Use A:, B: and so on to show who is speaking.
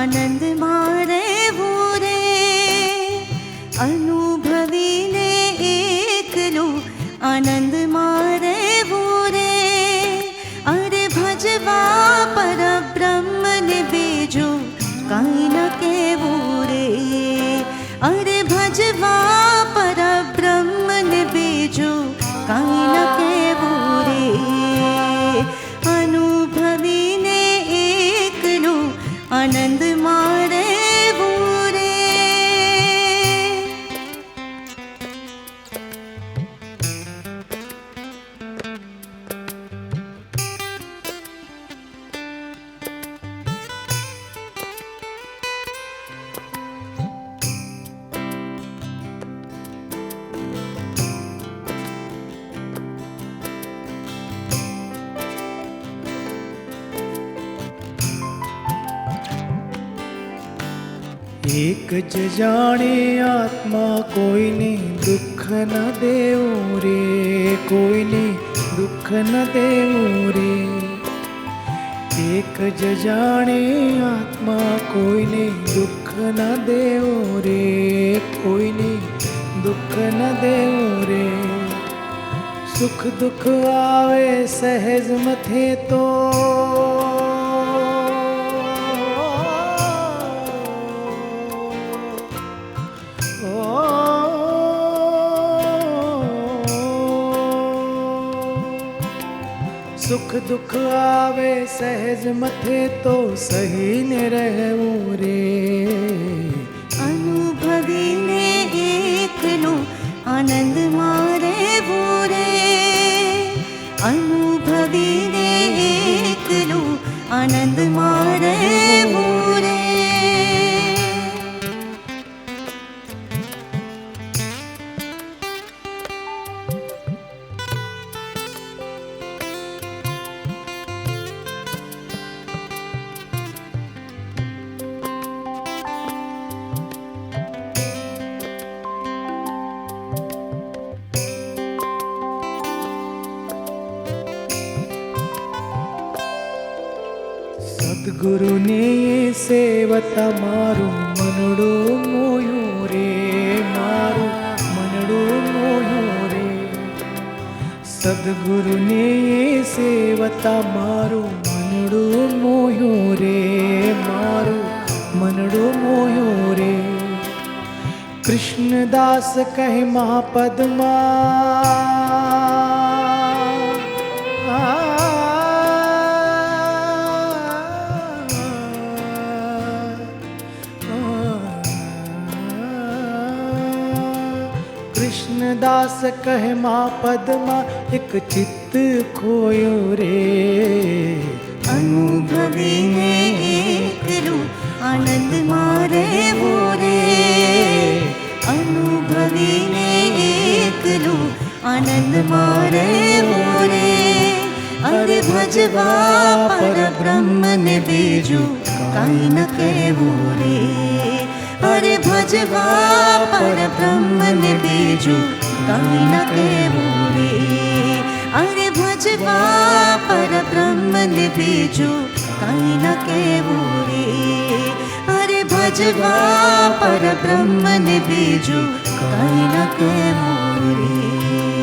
A: આનંદ મારે ભૂરે અનુભવીને એકલું આનંદ મારે ભૂરે અરે ભજવા પરબ્રહ્મને બીજું કાંઈ ન કહેવું રે અરે ભજવા પરબ્રહ્મને બીજું કાંઈ ન કહેવું રે અનુભવીને એકલું આનંદ મારે ભૂરે
B: એક જ જાણે આત્મા કોઈને દુઃખ ન દેવું રે કોઈને દુઃખ ન દેવું રે એક જ જાણે આત્મા કોઈને દુઃખ ન દેવું રે કોઈને દુઃખ ન દેવું રે સુખ દુઃખ આવે સહેજ મથે તો સુખ દુઃખ આવે સહેજ મથે તો સહીને રહેવું રે
A: અનુભવીને એકલું આનંદ મારે ભૂરે અનુભવીને એકલું આનંદ મારે ભૂરે
B: સદગુરુને સેવતા મારું મનડું મોયું રે મારું મનડું મોયું રે સદગુરુને સેવતા મારું મનડું મોયું રે મારું મનડું મોયું રે કૃષ્ણદાસ કહે મહાપદમાં કૃષ્ણદાસ કહે મા પદમાં એક ચિત્ત ખોયો રે
A: અનુભવીને એકલું આનંદ મારે ભૂરે અનુભવીને એકલું આનંદ મારે ભૂરે અરે ભજવા પરબ્રહ્મને બીજું કાંઈ ન કહેવું રે અરે ભજવા પરબ્રહ્મને બીજું કાંઈ ન કહેવું રે અરે ભજવા પરબ્રહ્મને બીજું કાંઈ ન કહેવું રે અરે ભજવા પરબ્રહ્મને બીજું કાંઈ ન કહેવું રે